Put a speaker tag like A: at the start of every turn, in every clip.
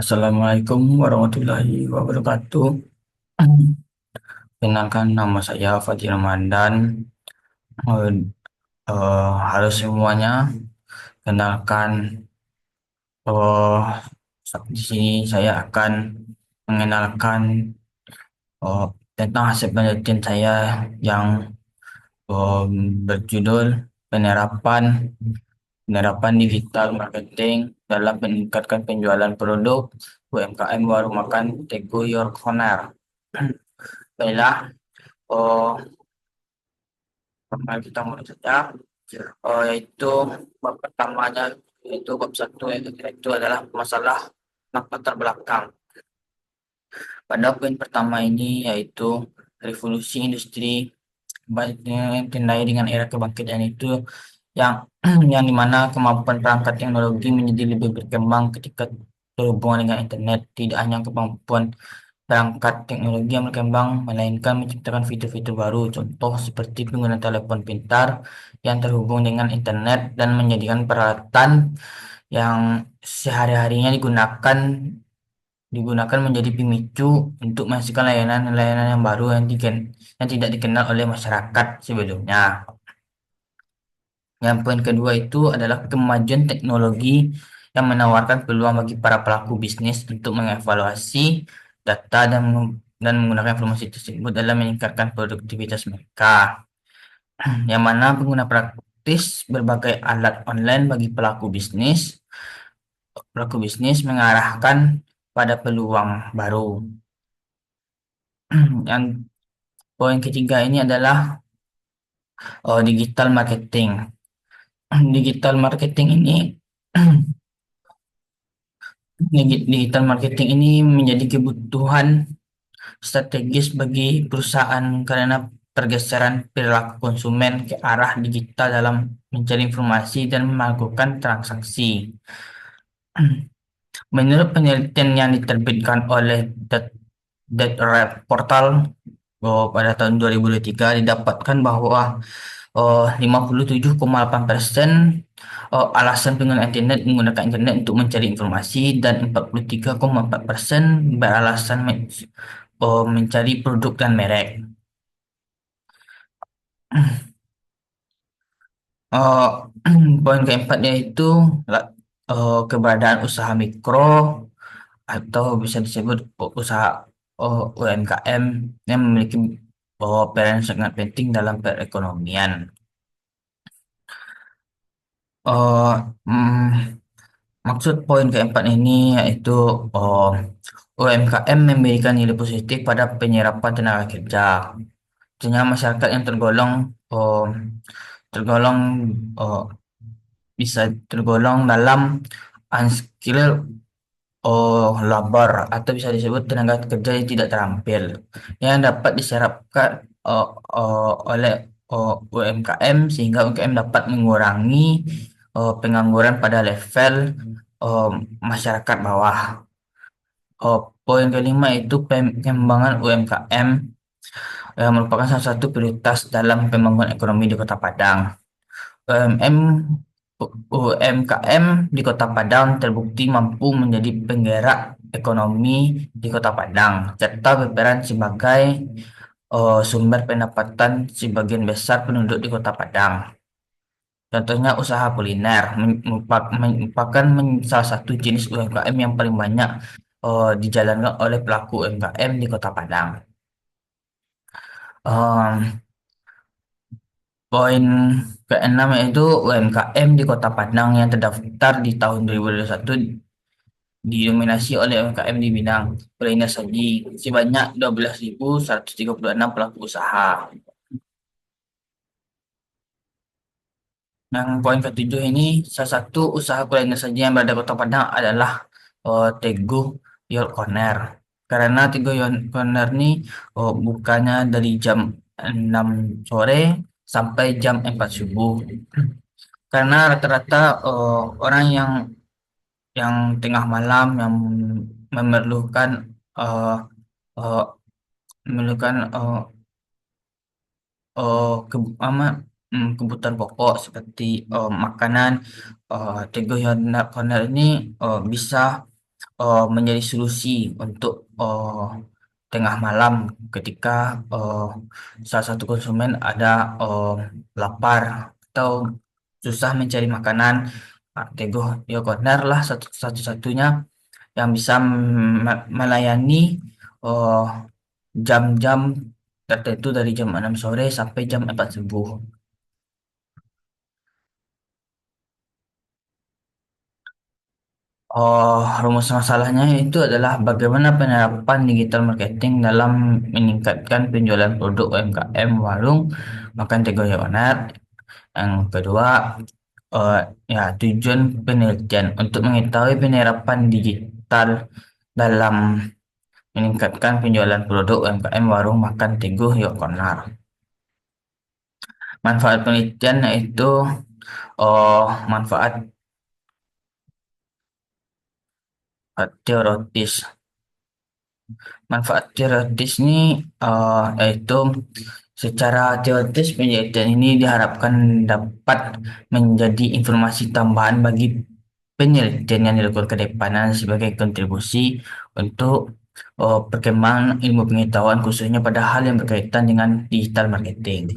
A: Assalamualaikum warahmatullahi wabarakatuh. Kenalkan nama saya Fatih Ramadan. Eh, Halo semuanya. Kenalkan, eh, di sini saya akan mengenalkan eh, tentang hasil penelitian saya yang eh, berjudul penerapan penerapan digital marketing dalam meningkatkan penjualan produk UMKM warung makan Teguh Your Corner. Baiklah, oh, kita mulai saja. Yaitu bab pertamanya, yaitu bab satu, yaitu adalah masalah latar belakang. Pada poin pertama ini yaitu revolusi industri yang ditandai dengan era kebangkitan itu yang yang dimana kemampuan perangkat teknologi menjadi lebih berkembang ketika terhubung dengan internet. Tidak hanya kemampuan perangkat teknologi yang berkembang, melainkan menciptakan fitur-fitur baru, contoh seperti penggunaan telepon pintar yang terhubung dengan internet dan menjadikan peralatan yang sehari-harinya digunakan menjadi pemicu untuk menghasilkan layanan-layanan yang baru yang tidak dikenal oleh masyarakat sebelumnya. Yang poin kedua itu adalah kemajuan teknologi yang menawarkan peluang bagi para pelaku bisnis untuk mengevaluasi data dan menggunakan informasi tersebut dalam meningkatkan produktivitas mereka. Yang mana pengguna praktis berbagai alat online bagi pelaku bisnis mengarahkan pada peluang baru. Yang poin ketiga ini adalah digital marketing. Digital marketing ini digital marketing ini menjadi kebutuhan strategis bagi perusahaan karena pergeseran perilaku konsumen ke arah digital dalam mencari informasi dan melakukan transaksi. Menurut penelitian yang diterbitkan oleh That Portal pada tahun 2023 didapatkan bahwa 57,8% alasan pengguna internet menggunakan internet untuk mencari informasi dan 43,4% beralasan mencari produk dan merek. Eh, Poin keempat yaitu keberadaan usaha mikro atau bisa disebut usaha UMKM yang memiliki peran sangat penting dalam perekonomian. Eh, mm, Maksud poin keempat ini yaitu UMKM memberikan nilai positif pada penyerapan tenaga kerja. Artinya masyarakat yang oh, tergolong oh, bisa tergolong dalam unskilled labor atau bisa disebut tenaga kerja yang tidak terampil yang dapat diserapkan oh, oleh UMKM sehingga UMKM dapat mengurangi pengangguran pada level oh, masyarakat bawah. Poin kelima itu pengembangan UMKM yang merupakan salah satu prioritas dalam pembangunan ekonomi di Kota Padang. UMM UMKM di Kota Padang terbukti mampu menjadi penggerak ekonomi di Kota Padang, serta berperan sebagai sumber pendapatan sebagian besar penduduk di Kota Padang. Contohnya usaha kuliner merupakan salah satu jenis UMKM yang paling banyak dijalankan oleh pelaku UMKM di Kota Padang. Em, Poin keenam yaitu UMKM di Kota Padang yang terdaftar di tahun 2021 didominasi oleh UMKM di bidang kuliner saji sebanyak 12.136 pelaku usaha. Yang poin ketujuh ini salah satu usaha kuliner saji yang berada di Kota Padang adalah Teguh Your Corner. Karena Teguh Your Corner ini bukanya dari jam 6 sore sampai jam 4 subuh. Karena rata-rata orang yang tengah malam yang memerlukan eh, eh, memerlukan kebutuhan pokok seperti makanan, Teguh Corner ini bisa menjadi solusi untuk tengah malam ketika eh, salah satu konsumen ada eh, lapar atau susah mencari makanan. Nah, Teguh Yokonar lah satu-satunya yang bisa melayani eh, jam-jam tertentu dari jam 6 sore sampai jam 4 subuh. Oh, rumus masalahnya itu adalah bagaimana penerapan digital marketing dalam meningkatkan penjualan produk UMKM warung makan Tego Yonar. Yang kedua, eh, ya tujuan penelitian untuk mengetahui penerapan digital dalam meningkatkan penjualan produk UMKM warung makan Teguh Yokonar. Manfaat penelitian yaitu manfaat teoritis. Manfaat teoritis ini yaitu secara teoritis penelitian ini diharapkan dapat menjadi informasi tambahan bagi penelitian yang dilakukan ke depan sebagai kontribusi untuk perkembangan ilmu pengetahuan khususnya pada hal yang berkaitan dengan digital marketing.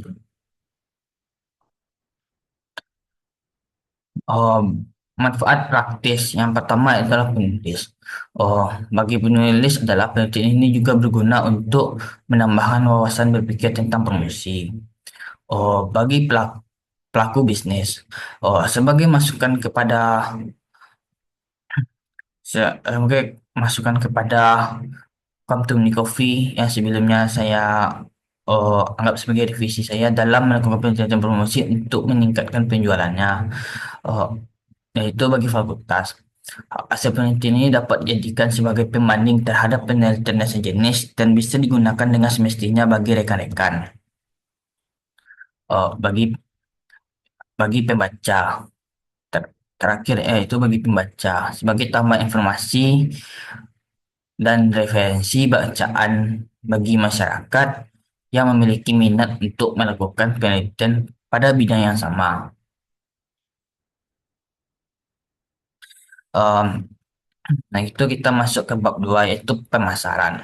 A: Oh, manfaat praktis yang pertama adalah penulis. Oh, bagi penulis adalah penelitian ini juga berguna untuk menambahkan wawasan berpikir tentang promosi. Oh, bagi pelaku bisnis. Oh, sebagai masukan kepada sebagai masukan kepada Company Coffee yang sebelumnya saya anggap sebagai divisi saya dalam melakukan penelitian promosi untuk meningkatkan penjualannya. Oh, yaitu bagi fakultas. Hasil penelitian ini dapat dijadikan sebagai pembanding terhadap penelitian yang sejenis dan bisa digunakan dengan semestinya bagi rekan-rekan. Bagi pembaca. Terakhir yaitu bagi pembaca sebagai tambahan informasi dan referensi bacaan bagi masyarakat yang memiliki minat untuk melakukan penelitian pada bidang yang sama. Em, nah itu kita masuk ke bab 2 yaitu pemasaran.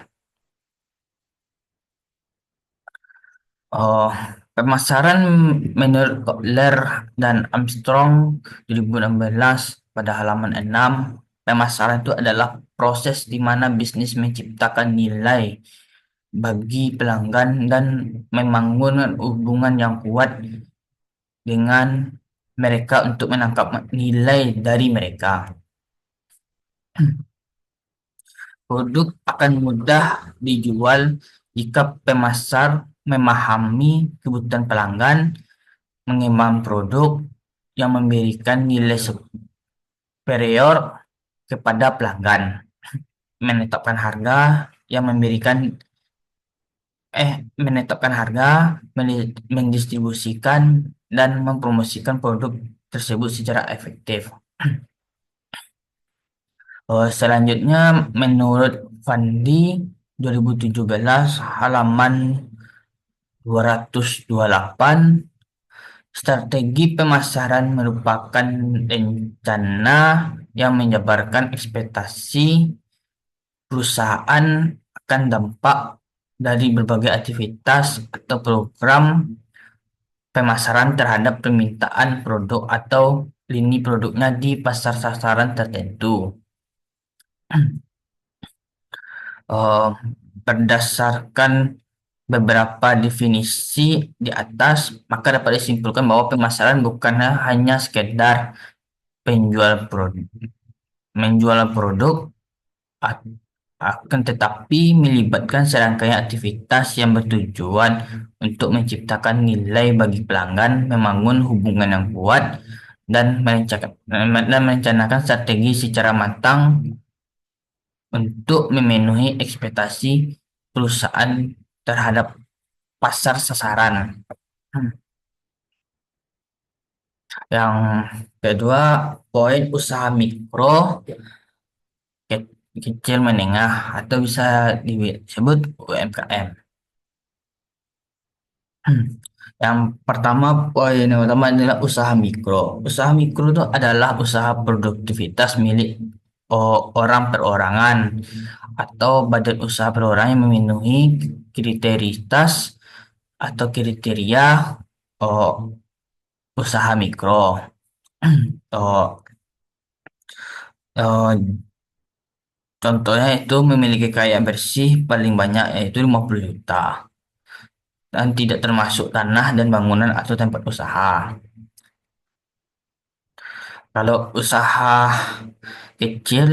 A: Oh, pemasaran menurut Kotler dan Armstrong 2016 pada halaman 6, pemasaran itu adalah proses di mana bisnis menciptakan nilai bagi pelanggan dan membangun hubungan yang kuat dengan mereka untuk menangkap nilai dari mereka. Produk akan mudah dijual jika pemasar memahami kebutuhan pelanggan, mengembang produk yang memberikan nilai superior kepada pelanggan, menetapkan harga yang menetapkan harga, mendistribusikan dan mempromosikan produk tersebut secara efektif. Selanjutnya, menurut Fandi 2017 halaman 228, strategi pemasaran merupakan rencana yang menjabarkan ekspektasi perusahaan akan dampak dari berbagai aktivitas atau program pemasaran terhadap permintaan produk atau lini produknya di pasar sasaran tertentu. Eh, Berdasarkan beberapa definisi di atas, maka dapat disimpulkan bahwa pemasaran bukanlah hanya sekedar penjual produk, menjual produk, a- akan tetapi melibatkan serangkaian aktivitas yang bertujuan untuk menciptakan nilai bagi pelanggan, membangun hubungan yang kuat, dan merencanakan strategi secara matang untuk memenuhi ekspektasi perusahaan terhadap pasar sasaran. Hmm. Yang kedua, poin usaha mikro, kecil menengah atau bisa disebut UMKM. Hmm. Yang pertama, poin yang pertama adalah usaha mikro. Usaha mikro itu adalah usaha produktivitas milik orang perorangan atau badan usaha perorangan yang memenuhi kriteria atau kriteria oh, usaha mikro. Oh, oh, contohnya itu memiliki kekayaan bersih paling banyak yaitu 50 juta dan tidak termasuk tanah dan bangunan atau tempat usaha. Kalau usaha kecil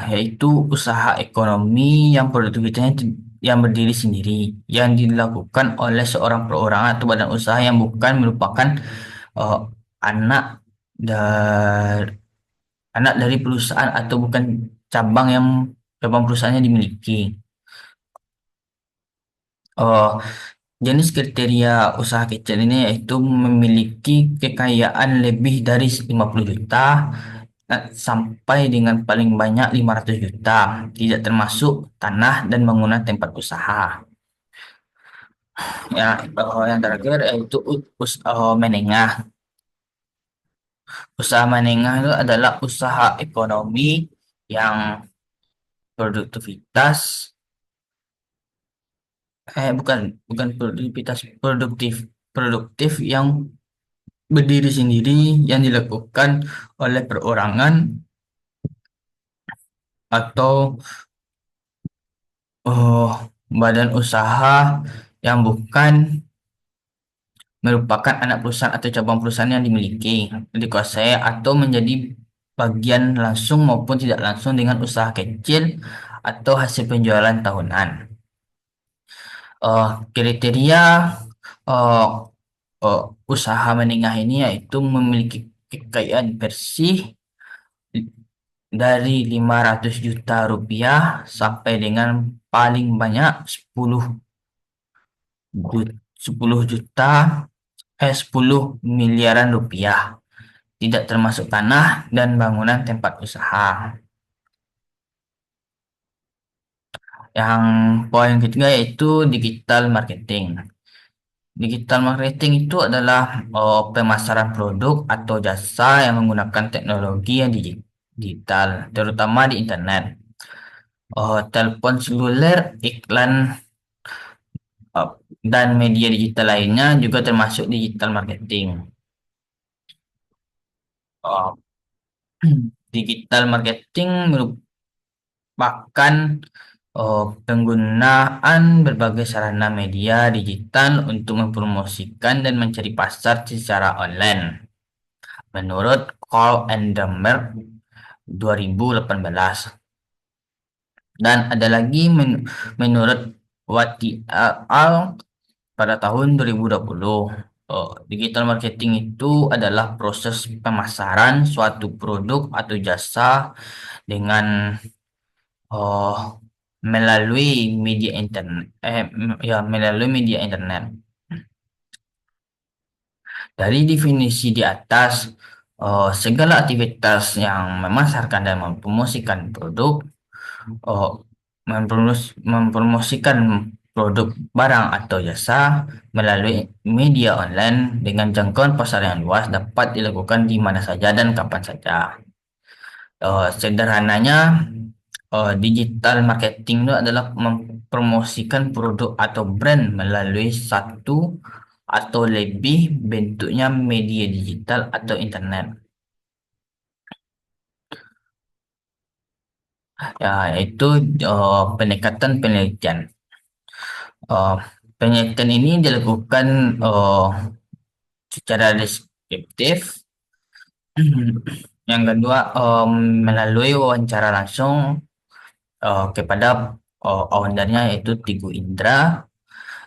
A: yaitu usaha ekonomi yang produktivitasnya yang berdiri sendiri yang dilakukan oleh seorang perorangan atau badan usaha yang bukan merupakan eh, anak dari perusahaan atau bukan cabang yang cabang perusahaannya dimiliki. Oh, jenis kriteria usaha kecil ini yaitu memiliki kekayaan lebih dari 50 juta sampai dengan paling banyak 500 juta, tidak termasuk tanah dan bangunan tempat usaha. Ya, yang terakhir yaitu menengah. Usaha menengah itu adalah usaha ekonomi yang produktivitas, bukan bukan produktivitas produktif produktif yang berdiri sendiri yang dilakukan oleh perorangan atau oh, badan usaha yang bukan merupakan anak perusahaan atau cabang perusahaan yang dimiliki, dikuasai atau menjadi bagian langsung maupun tidak langsung dengan usaha kecil atau hasil penjualan tahunan. Kriteria eh, eh, usaha menengah ini yaitu memiliki kekayaan bersih dari 500 juta rupiah sampai dengan paling banyak 10 juta 10 miliaran rupiah, tidak termasuk tanah dan bangunan tempat usaha. Yang poin ketiga yaitu digital marketing. Digital marketing itu adalah pemasaran produk atau jasa yang menggunakan teknologi yang digital, terutama di internet. Telepon seluler, iklan, uh, dan media digital lainnya juga termasuk digital marketing. Uh, Digital marketing merupakan penggunaan berbagai sarana media digital untuk mempromosikan dan mencari pasar secara online. Menurut Call and Dummer 2018. Dan ada lagi menurut Wati Al pada tahun 2020. Digital marketing itu adalah proses pemasaran suatu produk atau jasa dengan oh, melalui media internet. Ya, melalui media internet. Dari definisi di atas, segala aktivitas yang memasarkan dan mempromosikan produk, oh, mempromosikan produk barang atau jasa melalui media online dengan jangkauan pasar yang luas dapat dilakukan di mana saja dan kapan saja. Sederhananya, digital marketing itu adalah mempromosikan produk atau brand melalui satu atau lebih bentuknya media digital atau internet. Ya, itu pendekatan penelitian. Eh, Penelitian ini dilakukan secara deskriptif. Yang kedua, melalui wawancara langsung kepada ownernya yaitu Tigu Indra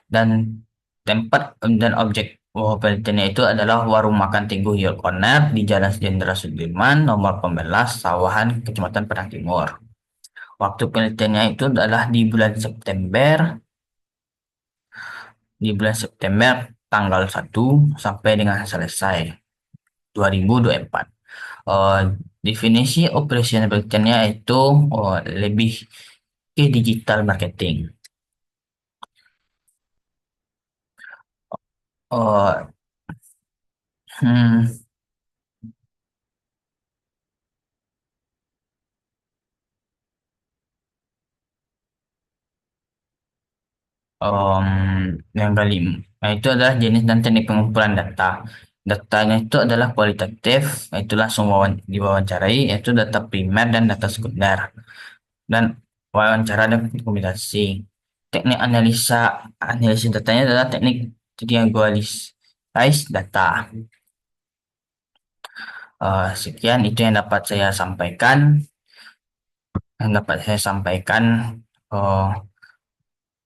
A: dan tempat dan objek penelitiannya itu adalah warung makan Teguh Yul Corner di Jalan Jenderal Sudirman nomor 18 Sawahan Kecamatan Padang Timur. Waktu penelitiannya itu adalah di bulan September tanggal 1 sampai dengan selesai 2024. Eh, Definisi operasional penelitiannya itu lebih ke digital marketing. Oh, hmm, Em, yang kelima, itu adalah jenis dan teknik pengumpulan data. Datanya itu adalah kualitatif, itu langsung diwawancarai, yaitu data primer dan data sekunder. Dan wawancara dan komunikasi. Teknik analisis datanya adalah teknik triangulitis data. Sekian itu yang dapat saya sampaikan. Oh,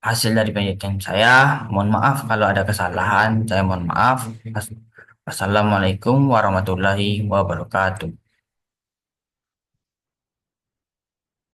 A: hasil dari penelitian saya. Mohon maaf kalau ada kesalahan. Saya mohon maaf. Assalamualaikum warahmatullahi wabarakatuh.